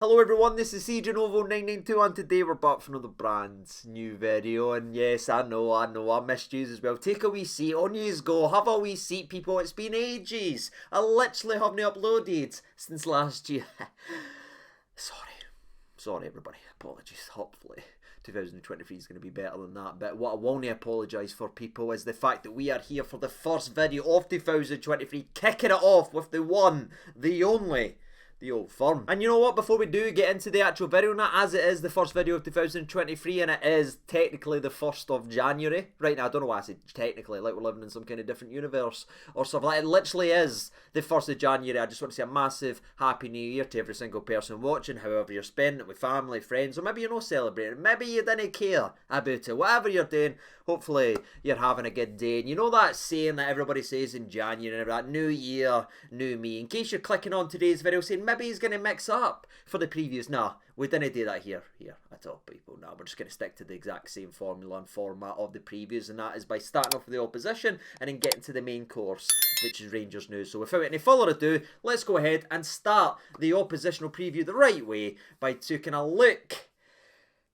Hello everyone, this is CJNovo992 and today we're back for another brand new video. And yes, I know, I missed yous as well. Take a wee seat, on yous go, have a wee seat people, it's been ages. I literally haven't uploaded since last year. Sorry everybody, apologies, hopefully 2023 is going to be better than that. But what I want to apologise for people is the fact that we are here for the first video of 2023, kicking it off with the one, the only, the old firm. And you know what, before we do get into the actual video now, as it is the first video of 2023 and it is technically the 1st of January. Right now, I don't know why I said technically, like we're living in some kind of different universe or something like that. It literally is the 1st of January. I just want to say a massive Happy New Year to every single person watching, however you're spending it with family, friends, or maybe you're not celebrating, maybe you didn't care about it. Whatever you're doing, hopefully you're having a good day. And you know that saying that everybody says in January, that new year, new me. In case you're clicking on today's video saying maybe he's going to mix up for the previews. Nah, we didn't do that here at all, people. Nah, we're just going to stick to the exact same formula and format of the previews, and that is by starting off with the opposition and then getting to the main course, which is Rangers news. So without any further ado, let's go ahead and start the oppositional preview the right way by taking a look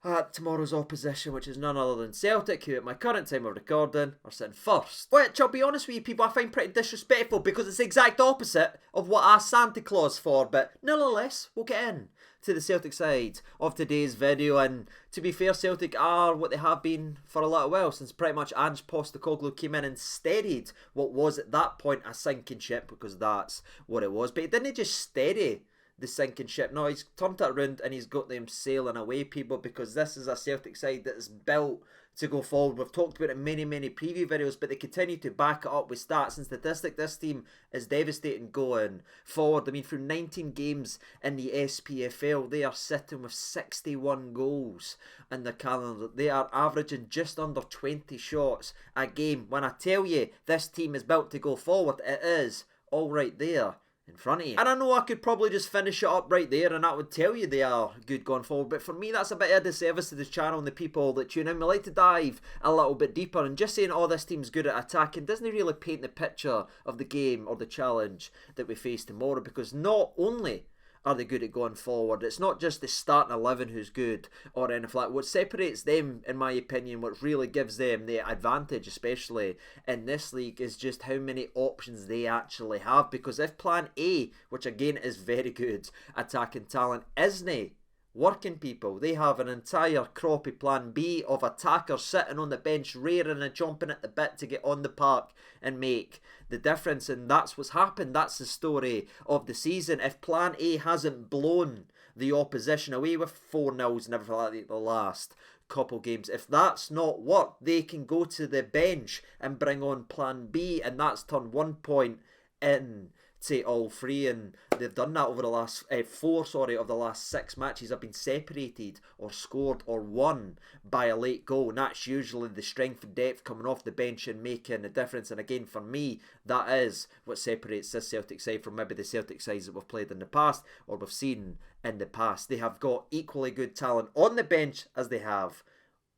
at tomorrow's opposition, which is none other than Celtic, who at my current time of recording are sitting first. Which, I'll be honest with you people, I find pretty disrespectful because it's the exact opposite of what I asked Santa Claus for, but nonetheless, we'll get in to the Celtic side of today's video. And to be fair, Celtic are what they have been for a little while, since pretty much Ange Postecoglou came in and steadied what was at that point a sinking ship, because that's what it was. But he didn't just steady the sinking ship. No, he's turned it around and he's got them sailing away, people, because this is a Celtic side that is built to go forward. We've talked about it in many preview videos, but they continue to back it up with stats and statistics. This team is devastating going forward. I mean, through 19 games in the SPFL, they are sitting with 61 goals in the calendar. They are averaging just under 20 shots a game. When I tell you this team is built to go forward, it is all right there in front of you. And I know I could probably just finish it up right there and that would tell you they are good going forward, but for me that's a bit of a disservice to this channel and the people that tune in. We like to dive a little bit deeper, and just saying, oh, this team's good at attacking doesn't really paint the picture of the game or the challenge that we face tomorrow, because not only are they good at going forward, it's not just the starting 11 who's good or anything like that. What separates them, in my opinion, what really gives them the advantage, especially in this league, is just how many options they actually have. Because if plan A, which again is very good attacking talent, isn't working, people, they have an entire croppy plan B of attackers sitting on the bench, raring and chomping at the bit to get on the park and make the difference. And that's what's happened. That's the story of the season. If plan A hasn't blown the opposition away with 4-0s and everything like that the last couple games, if that's not worked, they can go to the bench and bring on plan B, and that's turned 1 point in to all three, and they've done that over the last four of the last 6 matches have been separated or scored or won by a late goal, and that's usually the strength and depth coming off the bench and making a difference. And again, for me, that is what separates this Celtic side from maybe the Celtic sides that we've played in the past or we've seen in the past. They have got equally good talent on the bench as they have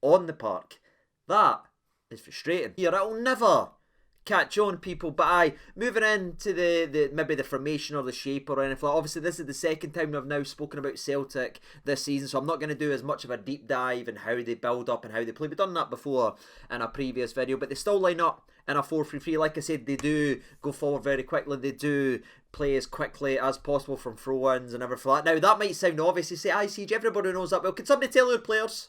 on the park. That is frustrating. Here, it'll never catch on, people. But aye, moving into the maybe the formation or the shape or anything. Obviously this is the second time I've now spoken about Celtic this season, so I'm not going to do as much of a deep dive in how they build up and how they play. We've done that before in a previous video, but they still line up in a 4-3-3. Like I said, they do go forward very quickly. They do play as quickly as possible from throw-ins and everything like that. Now that might sound obvious. You say, "I Siege, everybody knows that." Well, can somebody tell who players,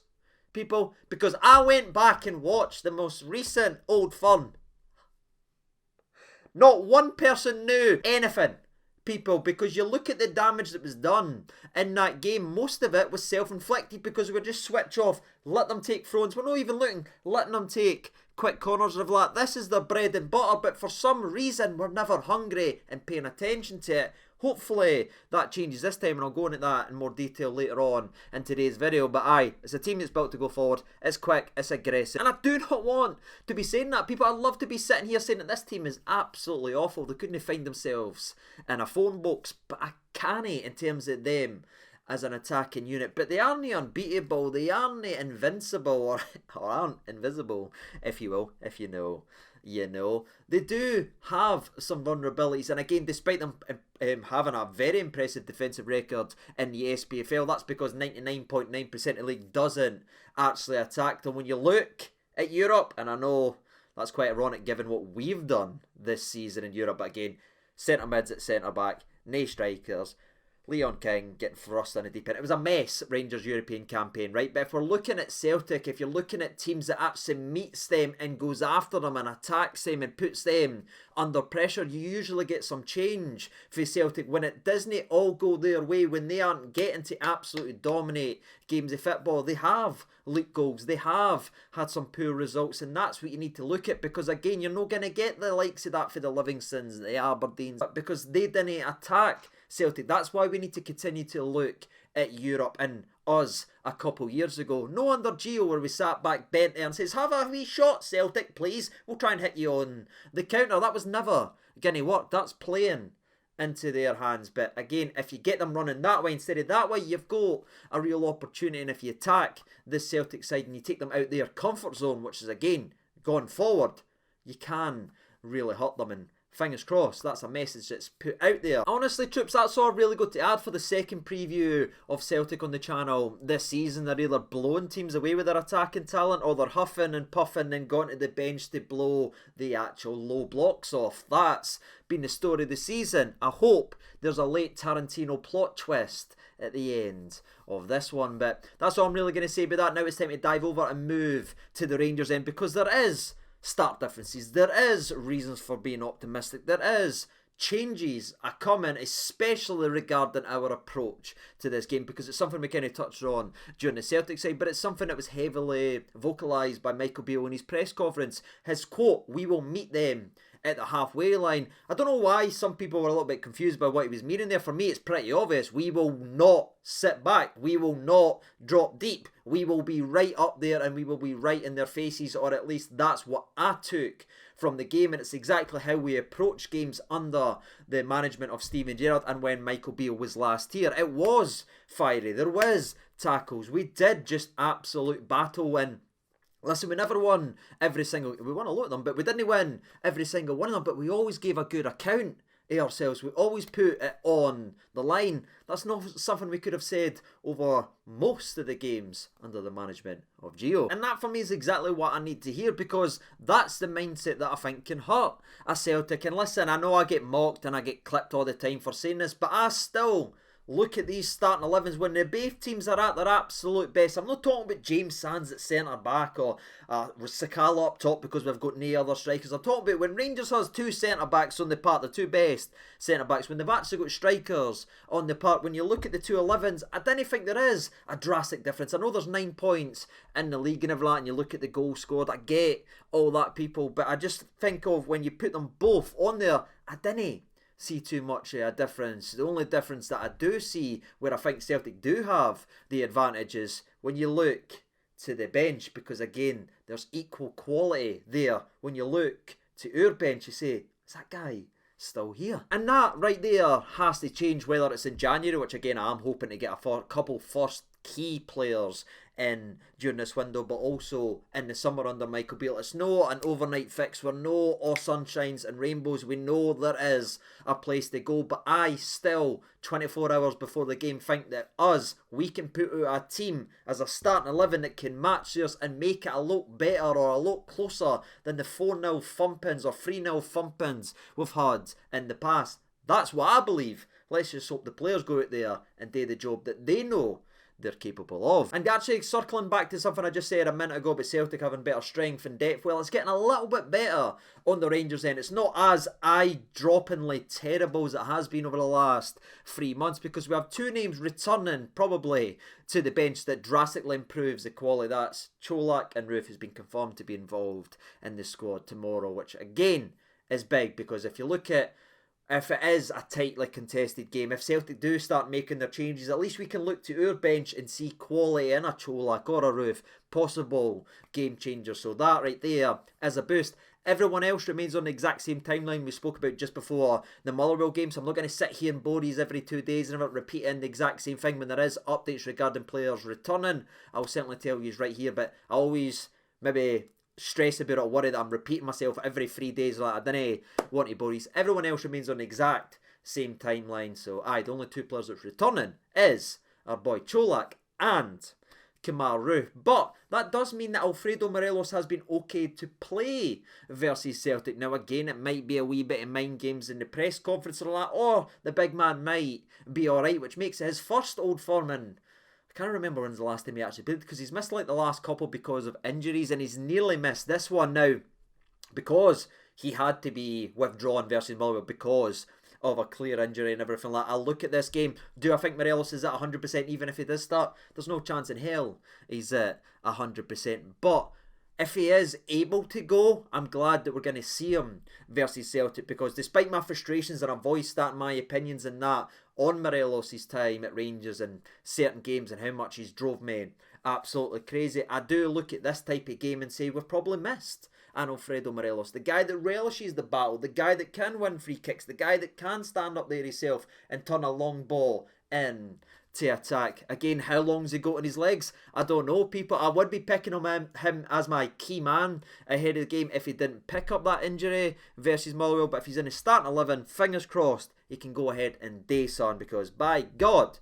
people? Because I went back and watched the most recent Old Firm. Not one person knew anything, people, because you look at the damage that was done in that game. Most of it was self-inflicted because we were just switch off, let them take throws. We're not even looking, letting them take quick corners of that. This is their bread and butter, but for some reason we're never hungry and paying attention to it. Hopefully that changes this time, and I'll go into that in more detail later on in today's video. But aye, it's a team that's built to go forward. It's quick, it's aggressive, and I do not want to be saying that, people. I'd love to be sitting here saying that this team is absolutely awful. They couldn't find themselves in a phone box, but I can't in terms of them as an attacking unit. But they aren't unbeatable, they aren't invincible, or aren't invisible, if you will, if you know. you know. They do have some vulnerabilities, and again, despite them having a very impressive defensive record in the SPFL, that's because 99.9% of the league doesn't actually attack them. When you look at Europe, and I know that's quite ironic given what we've done this season in Europe, but again, centre mids at centre back, no strikers, Leon King getting thrust in a deep end. It was a mess, Rangers' European campaign, right? But if we're looking at Celtic, if you're looking at teams that actually meets them and goes after them and attacks them and puts them under pressure, you usually get some change for Celtic when it doesn't all go their way, when they aren't getting to absolutely dominate games of football. They have leaked goals, they have had some poor results, and that's what you need to look at, because again, you're not going to get the likes of that for the Livingstons, the Aberdeens, because they didn't attack Celtic. That's why we need to continue to look at Europe and us a couple years ago. No under Gio where we sat back bent there and says, have a wee shot Celtic please, we'll try and hit you on the counter. That was never going to work. That's playing into their hands. But again, if you get them running that way instead of that way, you've got a real opportunity. And if you attack this Celtic side and you take them out their comfort zone, which is again going forward, you can really hurt them. And fingers crossed, that's a message that's put out there. Honestly, troops, that's all I've really got to add for the second preview of Celtic on the channel this season. They're either blowing teams away with their attacking talent, or they're huffing and puffing and going to the bench to blow the actual low blocks off. That's been the story of the season. I hope there's a late Tarantino plot twist at the end of this one. But that's all I'm really going to say about that. Now it's time to dive over and move to the Rangers end, because there is start differences, there is reasons for being optimistic, there is changes are coming, especially regarding our approach to this game, because it's something we kind of touched on during the Celtic side, but it's something that was heavily vocalised by Michael Beale in his press conference. His quote, "We will meet them at the halfway line." I don't know why some people were a little bit confused by what he was meaning there. For me, it's pretty obvious. We will not sit back. We will not drop deep. We will be right up there and we will be right in their faces, or at least that's what I took from the game, and it's exactly how we approach games under the management of Steven Gerrard and when Michael Beale was last here. It was fiery. There was tackles. We did just absolute battle. And listen, we never won every single... We won a lot of them, but we didn't win every single one of them. But we always gave a good account of ourselves. We always put it on the line. That's not something we could have said over most of the games under the management of Gio. And that for me is exactly what I need to hear, because that's the mindset that I think can hurt a Celtic. And listen, I know I get mocked and I get clipped all the time for saying this, but I still look at these starting 11s when the both teams are at their absolute best. I'm not talking about James Sands at centre back or Sakala up top because we've got no other strikers. I'm talking about when Rangers has two centre backs on the park, the two best centre backs, when they've actually got strikers on the park. When you look at the two 11s, I don't think there is a drastic difference. I know there's 9 points in the league and everything, and you look at the goal scored, I get all that, people, but I just think of when you put them both on there, I didn't see too much of a difference. The only difference that I do see where I think Celtic do have the advantage is when you look to the bench, because again, there's equal quality there. When you look to our bench, you say, is that guy still here? And that right there has to change, whether it's in January, which again I'm hoping to get a couple first key players in during this window, but also in the summer under Michael Beale. It's no an overnight fix. We're no all sunshines and rainbows. We know there is a place to go, but I still 24 hours before the game think that we can put out a team as a starting 11 that can match theirs and make it a lot better or a lot closer than the 4-0 thumpings or 3-0 thumpings we've had in the past. That's what I believe. Let's just hope the players go out there and do the job that they know they're capable of. And actually, circling back to something I just said a minute ago about Celtic having better strength and depth, well, it's getting a little bit better on the Rangers end. It's not as eye-droppingly terrible as it has been over the last 3 months, because we have 2 names returning probably to the bench that drastically improves the quality. That's Cholak and Roof, who's been confirmed to be involved in the squad tomorrow, which again is big, because if you look at if it is a tightly contested game, if Celtic do start making their changes, at least we can look to our bench and see quality in a Cholak or a Roof, possible game changer. So that right there is a boost. Everyone else remains on the exact same timeline we spoke about just before the Motherwell game, so I'm not going to sit here and bore you every 2 days and repeating the exact same thing. When there is updates regarding players returning, I'll certainly tell you right here, but I always maybe stress about it or worry that I'm repeating myself every 3 days. Like, I don't want to bore you. Everyone else remains on the exact same timeline. So, the only 2 players that's returning is our boy Cholak and Kamaru. But that does mean that Alfredo Morelos has been okayed to play versus Celtic. Now again, it might be a wee bit of mind games in the press conference or that, or the big man might be alright, which makes it his first Old Firm in, I can't remember when's the last time he actually played, because he's missed like the last couple because of injuries, and he's nearly missed this one now because he had to be withdrawn versus Motherwell because of a clear injury and everything like that. I'll look at this game. Do I think Morelos is at 100% even if he does start? There's no chance in hell he's at 100%. But if he is able to go, I'm glad that we're going to see him versus Celtic, because despite my frustrations, and I've voiced that, my opinions and that on Morelos' time at Rangers and certain games and how much he's drove me absolutely crazy, I do look at this type of game and say we've probably missed an Alfredo Morelos, the guy that relishes the battle, the guy that can win free kicks, the guy that can stand up there himself and turn a long ball in to attack. Again, how long's he got on his legs? I don't know, people. I would be picking him as my key man ahead of the game if he didn't pick up that injury versus Motherwell, but if he's in his starting 11, fingers crossed, he can go ahead and day son, because by God,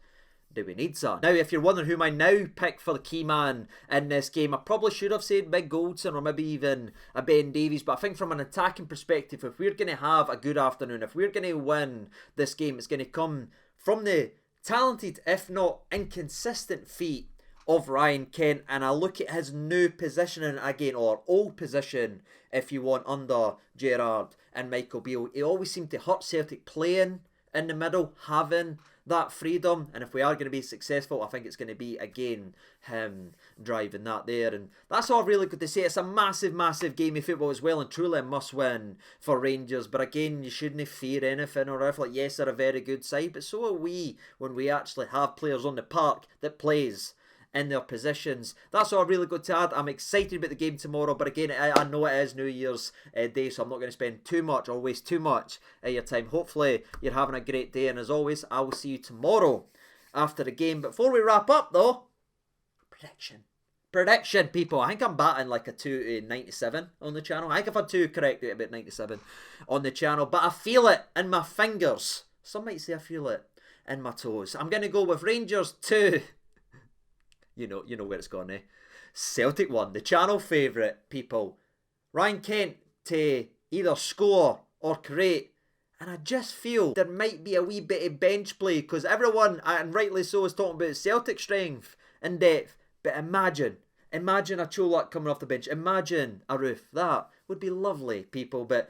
do we need some? Now, if you're wondering who I now pick for the key man in this game, I probably should have said Big Goldson or maybe even a Ben Davies, but I think from an attacking perspective, if we're going to have a good afternoon, if we're going to win this game, it's going to come from the talented, if not inconsistent, feet of Ryan Kent. And I look at his new positioning again, or old position, if you want, under Gerrard and Michael Beale. He always seemed to hurt Celtic playing in the middle, having that freedom, and if we are going to be successful, I think it's going to be again him driving that there. And that's all really good to say. It's a massive game of football as well, and truly a must win for Rangers. But again, you shouldn't fear anything, or if, like, yes, they're a very good side, but so are we when we actually have players on the park that plays in their positions. That's all really good to add. I'm excited about the game tomorrow, but again, I know it is New Year's Day, so I'm not going to spend too much or waste too much of your time. Hopefully you're having a great day, and as always, I will see you tomorrow after the game. Before we wrap up though, prediction, people. I think I'm batting like a 297 on the channel. I think I've had 2 correct out about 97 on the channel, but I feel it in my fingers. Some might say I feel it in my toes. I'm going to go with Rangers 2. You know where it's gone, eh? Celtic 1, the channel favourite, people. Ryan Kent to either score or create. And I just feel there might be a wee bit of bench play, because everyone, and rightly so, is talking about Celtic strength and depth. But imagine a Cholak coming off the bench. Imagine a Roof. That would be lovely, people. But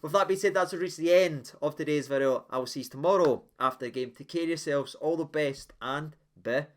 with that being said, that's reached the end of today's video. I will see you tomorrow after the game. Take care of yourselves. All the best, and bye.